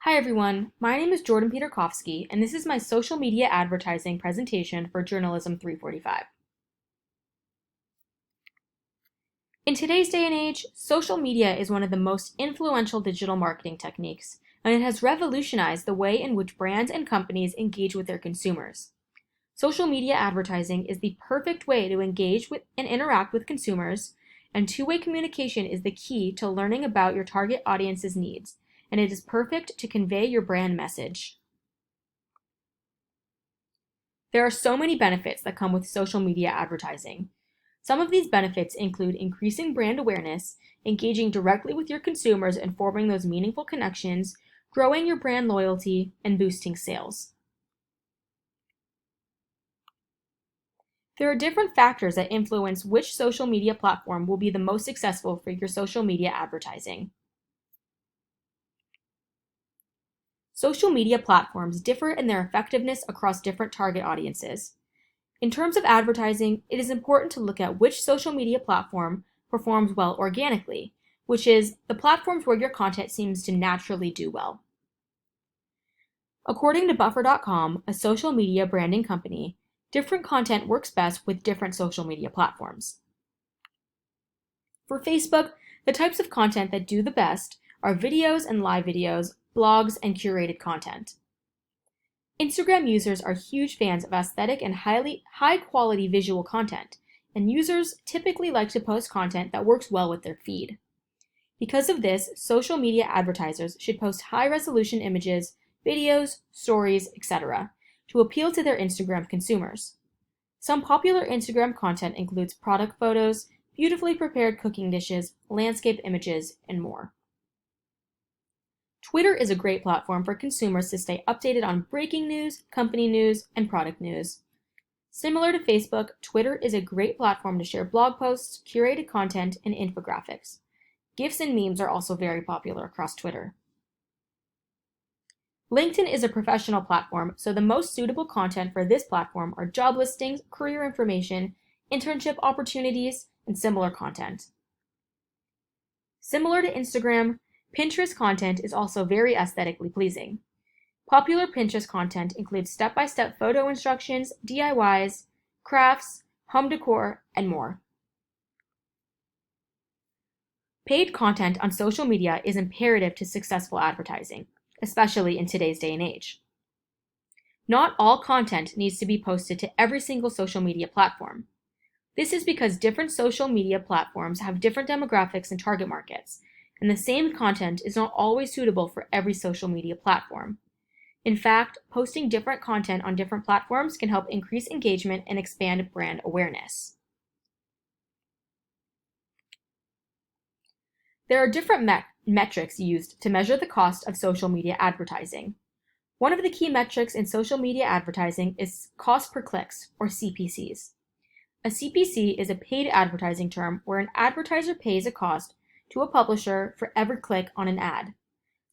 Hi everyone, my name is Jordan Peterkowski, and this is my social media advertising presentation for Journalism 345. In today's day and age, social media is one of the most influential digital marketing techniques, and it has revolutionized the way in which brands and companies engage with their consumers. Social media advertising is the perfect way to engage with and interact with consumers, and two-way communication is the key to learning about your target audience's needs, and it is perfect to convey your brand message. There are so many benefits that come with social media advertising. Some of these benefits include increasing brand awareness, engaging directly with your consumers and forming those meaningful connections, growing your brand loyalty, and boosting sales. There are different factors that influence which social media platform will be the most successful for your social media advertising. Social media platforms differ in their effectiveness across different target audiences. In terms of advertising, it is important to look at which social media platform performs well organically, which is the platforms where your content seems to naturally do well. According to Buffer.com, a social media branding company, different content works best with different social media platforms. For Facebook, the types of content that do the best are videos and live videos, blogs, and curated content. Instagram users are huge fans of aesthetic and high-quality visual content, and users typically like to post content that works well with their feed. Because of this, social media advertisers should post high-resolution images, videos, stories, etc. to appeal to their Instagram consumers. Some popular Instagram content includes product photos, beautifully prepared cooking dishes, landscape images, and more. Twitter is a great platform for consumers to stay updated on breaking news, company news, and product news. Similar to Facebook, Twitter is a great platform to share blog posts, curated content, and infographics. GIFs and memes are also very popular across Twitter. LinkedIn is a professional platform, so the most suitable content for this platform are job listings, career information, internship opportunities, and similar content. Similar to Instagram, Pinterest content is also very aesthetically pleasing. Popular Pinterest content includes step-by-step photo instructions, DIYs, crafts, home decor, and more. Paid content on social media is imperative to successful advertising, especially in today's day and age. Not all content needs to be posted to every single social media platform. This is because different social media platforms have different demographics and target markets, and the same content is not always suitable for every social media platform. In fact, posting different content on different platforms can help increase engagement and expand brand awareness. There are different metrics used to measure the cost of social media advertising. One of the key metrics in social media advertising is cost per clicks, or CPCs. A CPC is a paid advertising term where an advertiser pays a cost to a publisher for every click on an ad.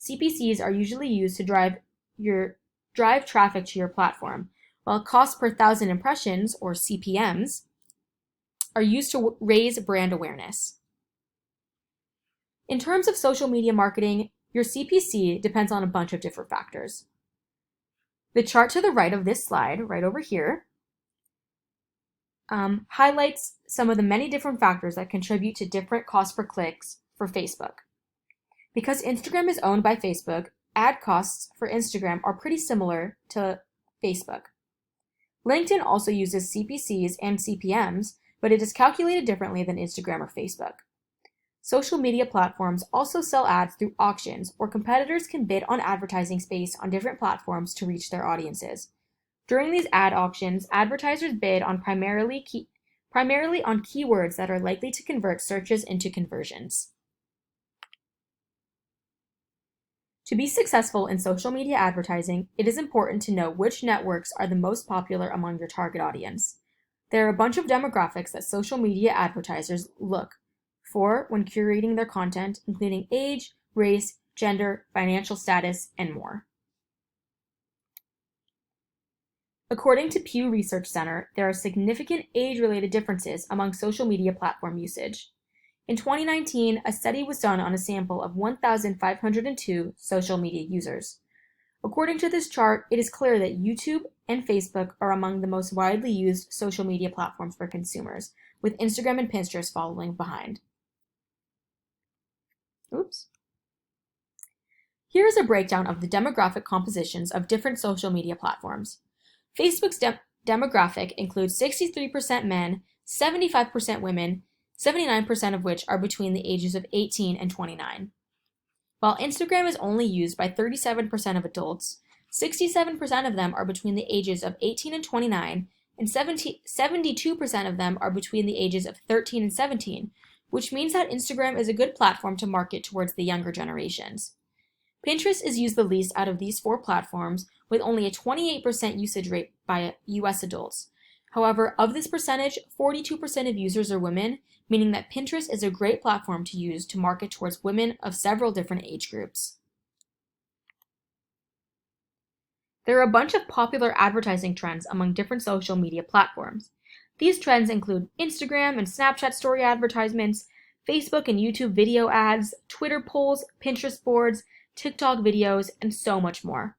CPCs are usually used to drive traffic to your platform, while cost per thousand impressions, or CPMs, are used to raise brand awareness. In terms of social media marketing, your CPC depends on a bunch of different factors. The chart to the right of this slide, right over here, highlights some of the many different factors that contribute to different cost per clicks for Facebook. Because Instagram is owned by Facebook, ad costs for Instagram are pretty similar to Facebook. LinkedIn also uses CPCs and CPMs, but it is calculated differently than Instagram or Facebook. Social media platforms also sell ads through auctions, where competitors can bid on advertising space on different platforms to reach their audiences. During these ad auctions, advertisers bid on primarily on keywords that are likely to convert searches into conversions. To be successful in social media advertising, it is important to know which networks are the most popular among your target audience. There are a bunch of demographics that social media advertisers look for when curating their content, including age, race, gender, financial status, and more. According to Pew Research Center, there are significant age-related differences among social media platform usage. In 2019, a study was done on a sample of 1,502 social media users. According to this chart, it is clear that YouTube and Facebook are among the most widely used social media platforms for consumers, with Instagram and Pinterest following behind. Oops. Here is a breakdown of the demographic compositions of different social media platforms. Facebook's demographic includes 63% men, 75% women, 79% of which are between the ages of 18 and 29. While Instagram is only used by 37% of adults, 67% of them are between the ages of 18 and 29, and 72% of them are between the ages of 13 and 17, which means that Instagram is a good platform to market towards the younger generations. Pinterest is used the least out of these four platforms, with only a 28% usage rate by US adults. However, of this percentage, 42% of users are women, meaning that Pinterest is a great platform to use to market towards women of several different age groups. There are a bunch of popular advertising trends among different social media platforms. These trends include Instagram and Snapchat story advertisements, Facebook and YouTube video ads, Twitter polls, Pinterest boards, TikTok videos, and so much more.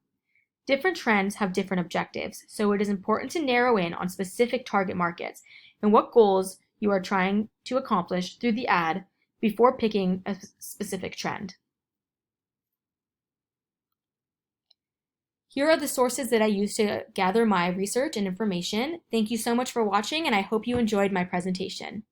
Different trends have different objectives, so it is important to narrow in on specific target markets and what goals you are trying to accomplish through the ad before picking a specific trend. Here are the sources that I use to gather my research and information. Thank you so much for watching, and I hope you enjoyed my presentation.